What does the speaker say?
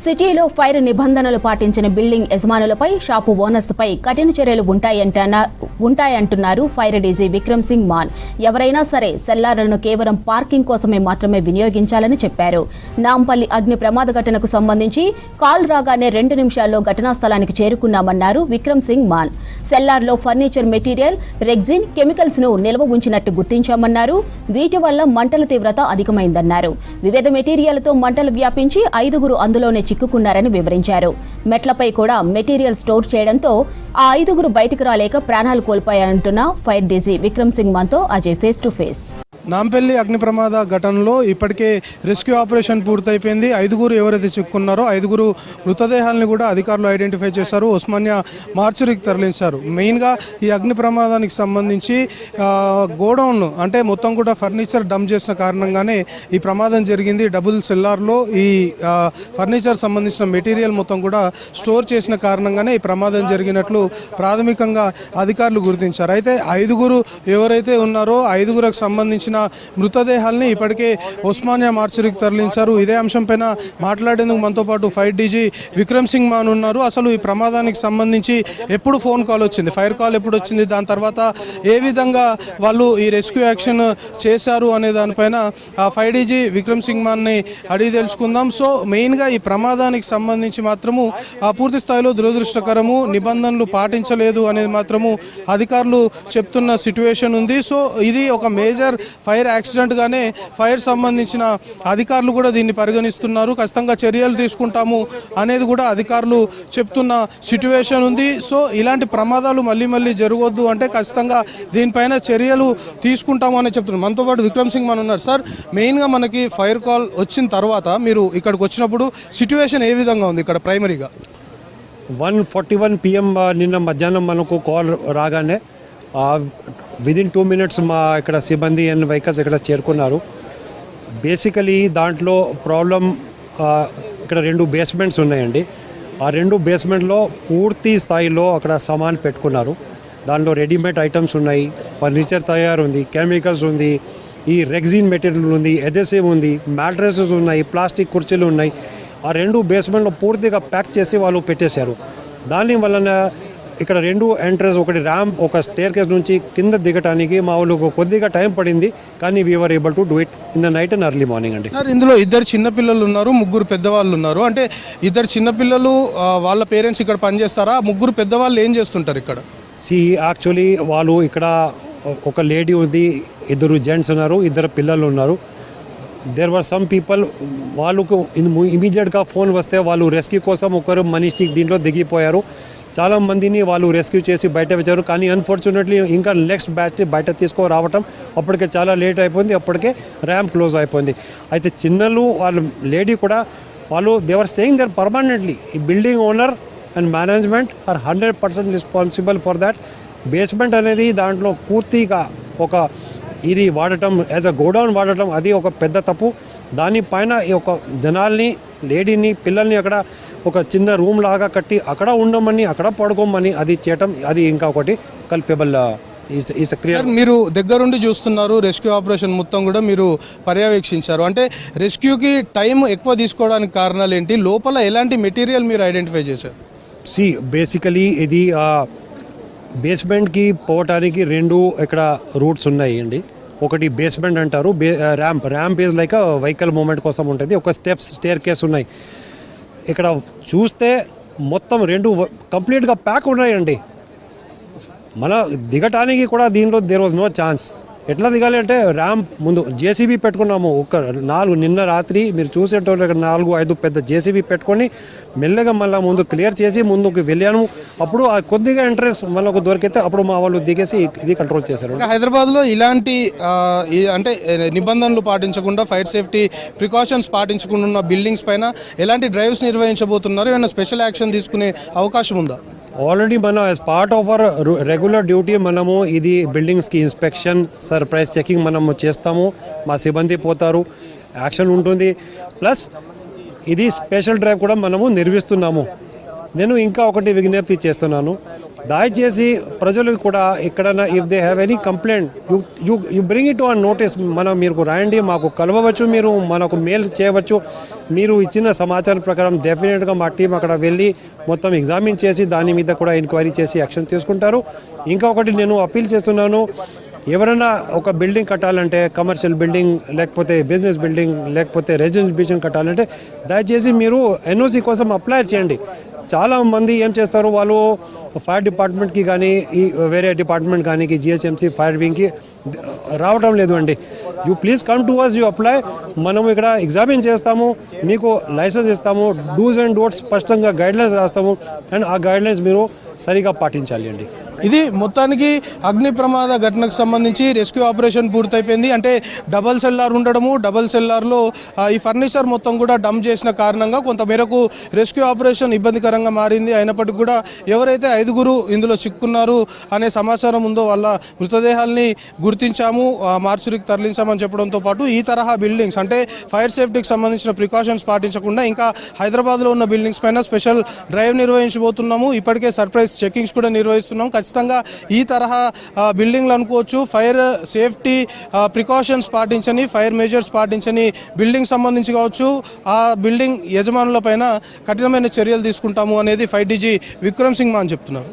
సిటీలో ఫైర్ నిబంధనలు పాటించిన బిల్డింగ్ యజమానులపై షాపు ఓనర్స్పై కఠిన చర్యలు ఉంటాయంటున్నారు ఫైర్ డీజీ విక్రమ్ సింగ్ మాన్. ఎవరైనా సరే సెల్లార్లను కేవలం పార్కింగ్ కోసమే మాత్రమే వినియోగించాలని చెప్పారు. నాంపల్లి అగ్ని ప్రమాద ఘటనకు సంబంధించి కాల్ రాగానే 2 నిమిషాల్లో ఘటనా స్థలానికి చేరుకున్నామన్నారు విక్రమ్ సింగ్ మాన్. సెల్లార్లో ఫర్నిచర్ మెటీరియల్, రెగ్జిన్, కెమికల్స్ ను నిల్వ ఉంచినట్టు గుర్తించామన్నారు. వీటి వల్ల మంటల తీవ్రత అధికమైందన్నారు. వివిధ మెటీరియల్తో మంటలు వ్యాపించి 5 అందులోనే చిక్కుకున్నారని వివరించారు. మెట్లపై కూడా మెటీరియల్ స్టోర్ చేయడంతో ఆ 5 బయటకు రాలేక ప్రాణాలు కోల్పోయారంటున్న ఫైర్ డీజీ విక్రమ్ సింగ్ మాన్తో Ajay face to face. Nampally అగ్ని ప్రమాద ఘటనలో ఇప్పటికే రెస్క్యూ ఆపరేషన్ పూర్తయిపోయింది. 5 ఎవరైతే చిక్కుకున్నారో 5 మృతదేహాలను కూడా అధికారులు ఐడెంటిఫై చేశారు. ఉస్మానియా మార్చురీకి తరలించారు. మెయిన్గా ఈ అగ్ని ప్రమాదానికి సంబంధించి గోడౌన్ అంటే మొత్తం కూడా ఫర్నిచర్ డంప్ చేసిన కారణంగానే ఈ ప్రమాదం జరిగింది. డబుల్ సెల్లార్లో ఈ ఫర్నిచర్ సంబంధించిన మెటీరియల్ మొత్తం కూడా స్టోర్ చేసిన కారణంగానే ఈ ప్రమాదం జరిగినట్లు ప్రాథమికంగా అధికారులు గుర్తించారు. అయితే 5 ఎవరైతే ఉన్నారో 5కు సంబంధించిన మృతదేహాల్ని ఇప్పటికే ఉస్మానియా మార్చురీకి తరలించారు. ఇదే అంశంపైన మాట్లాడేందుకు మనతో పాటు ఫైర్ డీజీ విక్రమ్ సింగ్ మాన్ ఉన్నారు. అసలు ఈ ప్రమాదానికి సంబంధించి ఎప్పుడు ఫోన్ కాల్ వచ్చింది, ఫైర్ కాల్ ఎప్పుడు వచ్చింది, దాని తర్వాత ఏ విధంగా వాళ్ళు ఈ రెస్క్యూ యాక్షన్ చేశారు అనే దానిపైన ఫైర్ డీజీ విక్రమ్ సింగ్ మాన్ని అడిగి తెలుసుకుందాం. సో మెయిన్గా ఈ ప్రమాదానికి సంబంధించి మాత్రము పూర్తి స్థాయిలో దురదృష్టకరము, నిబంధనలు పాటించలేదు అనేది మాత్రము అధికారులు చెప్తున్న సిట్యుయేషన్ ఉంది. సో ఇది ఒక మేజర్ ఫైర్ యాక్సిడెంట్గానే ఫైర్ సంబంధించిన అధికారులు కూడా దీన్ని పరిగణిస్తున్నారు. ఖచ్చితంగా చర్యలు తీసుకుంటాము అనేది కూడా అధికారులు చెప్తున్న సిట్యుయేషన్ ఉంది. సో ఇలాంటి ప్రమాదాలు మళ్ళీ జరగొద్దు అంటే ఖచ్చితంగా దీనిపైన చర్యలు తీసుకుంటాము అని చెప్తున్నారు. మనతో పాటు విక్రమ్ సింగ్ మాన్ ఉన్నారు. సార్, మెయిన్గా మనకి ఫైర్ కాల్ వచ్చిన తర్వాత మీరు ఇక్కడికి వచ్చినప్పుడు సిట్యుయేషన్ ఏ విధంగా ఉంది ఇక్కడ ప్రైమరీగా? 1:41 PM నిన్న మధ్యాహ్నం మనకు కాల్ రాగానే విదిన్ 2 minutes మా ఇక్కడ సిబ్బంది అండ్ వెహికల్స్ ఇక్కడ చేరుకున్నారు. బేసికలీ దాంట్లో ప్రాబ్లం ఇక్కడ 2 బేస్మెంట్స్ ఉన్నాయండి. ఆ 2 బేస్మెంట్లో పూర్తి స్థాయిలో అక్కడ సామాన్ పెట్టుకున్నారు. దాంట్లో రెడీమేడ్ ఐటమ్స్ ఉన్నాయి, ఫర్నిచర్ తయారు ఉంది, కెమికల్స్ ఉంది, ఈ రెగ్జిన్ మెటీరియల్ ఉంది, ఎదెసివ్ ఉంది, మ్యాట్రెసెస్ ఉన్నాయి, ప్లాస్టిక్ కుర్చీలు ఉన్నాయి. ఆ 2 బేస్మెంట్లో పూర్తిగా ప్యాక్ చేసి వాళ్ళు పెట్టేశారు. దాని వలన ఇక్కడ 2 ఎంట్రన్స్, ఒకటి ర్యాంప్, ఒక స్టేర్ కేస్ నుంచి కింద దిగటానికి మా వాళ్ళకు కొద్దిగా టైం పడింది. కానీ we're able to do it in the night and early morning అండి. సార్, ఇందులో 2 చిన్నపిల్లలు ఉన్నారు, 3 పెద్దవాళ్ళు ఉన్నారు. అంటే 2 చిన్నపిల్లలు వాళ్ళ పేరెంట్స్ ఇక్కడ పనిచేస్తారా? 3 పెద్దవాళ్ళు ఏం చేస్తుంటారు ఇక్కడ? యాక్చువల్లీ వాళ్ళు ఇక్కడ ఒక లేడీ ఉంది, 2 జెంట్స్ ఉన్నారు, 2 పిల్లలు ఉన్నారు. దేర్ వర్ సమ్ పీపుల్, వాళ్ళకు ఇమీడియట్గా ఫోన్ వస్తే వాళ్ళు రెస్క్యూ కోసం ఒకరు మనిషి దీంట్లో దిగిపోయారు. చాలా మందిని వాళ్ళు రెస్క్యూ చేసి బయట వచ్చారు. కానీ అన్ఫార్చునేట్లీ ఇంకా నెక్స్ట్ బ్యాచ్ బయట తీసుకురావటం అప్పటికే చాలా లేట్ అయిపోయింది. అప్పటికే ర్యాంప్ క్లోజ్ అయిపోయింది. అయితే చిన్నలు వాళ్ళు లేడీ కూడా వాళ్ళు దేవర్ స్టేయింగ్ దేర్ పర్మనెంట్లీ. ఈ building owner and management or 100% responsible for that. Basement అనేది దాంట్లో పూర్తిగా ఒక ఇది వాడటం, యాజ్ అ గోడౌన్ వాడటం, అది ఒక పెద్ద తప్పు. దానిపైన ఈ ఒక జనాల్ని, లేడీని, పిల్లల్ని అక్కడ ఒక చిన్న రూమ్ లాగా కట్టి అక్కడ ఉండమని, అక్కడ పడుకోమని అది చేయటం, అది ఇంకా ఒకటి కల్పబుల్. మీరు దగ్గరుండి చూస్తున్నారు, రెస్క్యూ ఆపరేషన్ మొత్తం కూడా మీరు పర్యవేక్షించారు. అంటే రెస్క్యూకి టైం ఎక్కువ తీసుకోవడానికి కారణాలు ఏంటి? లోపల ఎలాంటి మెటీరియల్ మీరు ఐడెంటిఫై చేశారు? బేసికలీ ఇది బేస్మెంట్కి పోవటానికి 2 ఇక్కడ రూట్స్ ఉన్నాయి అండి. ఒకటి బేస్మెంట్ అంటారు, ramp is like vehicle movement కోసం ఉంటుంది. ఒక స్టేర్ కేస్ ఉన్నాయి. ఇక్కడ చూస్తే మొత్తం 2 కంప్లీట్గా ప్యాక్ ఉన్నాయండి. మన దిగటానికి కూడా దీంట్లో దేర్ వాజ్ నో ఛాన్స్. ఎట్లా దిగాలి అంటే ర్యాంప్ ముందు జేసీబీ పెట్టుకున్నాము. ఒక 4 నిన్న రాత్రి మీరు చూసేటోళ్ళు 4-5 పెద్ద జేసీబీ పెట్టుకొని మెల్లగా మళ్ళీ ముందు క్లియర్ చేసి ముందుకు వెళ్ళాను. అప్పుడు ఆ కొద్దిగా ఇంట్రెస్ట్ మనకు దొరికితే అప్పుడు మా వాళ్ళు దిగేసి ఇది కంట్రోల్ చేశారు. హైదరాబాద్లో ఇలాంటి అంటే నిబంధనలు పాటించకుండా, ఫైర్ సేఫ్టీ ప్రికాషన్స్ పాటించకుండా బిల్డింగ్స్ పైన ఎలాంటి డ్రైవ్స్ నిర్వహించబోతున్నారు? ఏమైనా స్పెషల్ యాక్షన్ తీసుకునే అవకాశం ఉందా? ఆల్రెడీ మనం as part of our regular duty మనము ఇది బిల్డింగ్స్కి ఇన్స్పెక్షన్, సర్ప్రైజ్ చెకింగ్ మనము చేస్తాము. మా సిబ్బంది పోతారు, యాక్షన్ ఉంటుంది. ప్లస్ ఇది స్పెషల్ డ్రైవ్ కూడా మనము నిర్వహిస్తున్నాము. నేను ఇంకా ఒకటి విజ్ఞప్తి చేస్తున్నాను. దయచేసి ప్రజలు కూడా ఎక్కడైనా if they have any complaint you bring it on notice. మీరు రాయండి, మాకు కలవవచ్చు, మీరు మనకు మెయిల్ చేయవచ్చు. మీరు ఇచ్చిన సమాచారం ప్రకారం డెఫినెట్గా మా టీం అక్కడ వెళ్ళి మొత్తం ఎగ్జామిన్ చేసి దాని మీద కూడా ఎంక్వైరీ చేసి యాక్షన్ తీసుకుంటారు. ఇంకొకటి నేను అప్పీల్ చేస్తున్నాను, ఎవరైనా ఒక బిల్డింగ్ కట్టాలంటే కమర్షియల్ బిల్డింగ్ లేకపోతే బిజినెస్ బిల్డింగ్ లేకపోతే రెసిడెన్షియల్ బిల్డింగ్ కట్టాలంటే దయచేసి మీరు ఎన్ఓసి కోసం అప్లై చేయండి. చాలామంది ఏం చేస్తారు, వాళ్ళు ఫైర్ డిపార్ట్మెంట్కి కానీ ఈ వేరే డిపార్ట్మెంట్ కానీ జిహెచ్ఎంసీ ఫైర్ వింగ్కి రావటం లేదు అండి. You please come to us, you apply. మనం ఇక్కడ ఎగ్జామిన్ చేస్తాము, మీకు లైసెన్స్ ఇస్తాము, డూస్ అండ్ డోంట్స్ స్పష్టంగా గైడ్లైన్స్ రాస్తాము అండ్ ఆ గైడ్లైన్స్ మీరు సరిగా పాటించాలి అండి. ఇది మొత్తానికి అగ్ని ప్రమాద ఘటనకు సంబంధించి రెస్క్యూ ఆపరేషన్ పూర్తయిపోయింది. అంటే డబల్ సెల్లార్ ఉండడము, డబల్ సెల్లార్లో ఈ ఫర్నిచర్ మొత్తం కూడా డంప్ చేసిన కారణంగా కొంతమేరకు రెస్క్యూ ఆపరేషన్ ఇబ్బందికరంగా మారింది. అయినప్పటికీ కూడా ఎవరైతే 5గురు ఇందులో చిక్కున్నారు అనే సమాచారం ఉందో వాళ్ళ మృతదేహాల్ని గుర్తించాము, మార్చురికి తరలించామని చెప్పడంతో పాటు ఈ తరహా బిల్డింగ్స్ అంటే ఫైర్ సేఫ్టీకి సంబంధించిన ప్రికాషన్స్ పాటించకుండా ఇంకా హైదరాబాద్లో ఉన్న బిల్డింగ్స్ పైన స్పెషల్ డ్రైవ్ నిర్వహించబోతున్నాము. ఇప్పటికే సర్ప్రైజ్ చెకింగ్స్ కూడా నిర్వహిస్తున్నాం. ఖచ్చితంగా ఈ తరహా బిల్డింగ్లు అనుకోవచ్చు ఫైర్ సేఫ్టీ ప్రికాషన్స్ పాటించని, ఫైర్ మెజర్స్ పాటించని బిల్డింగ్ సంబంధించి కావచ్చు, ఆ బిల్డింగ్ యజమానుల పైన కఠినమైన చర్యలు తీసుకుంటాము అనేది 5 డీజీ విక్రమ్ సింగ్ మాన్ చెప్తున్నారు.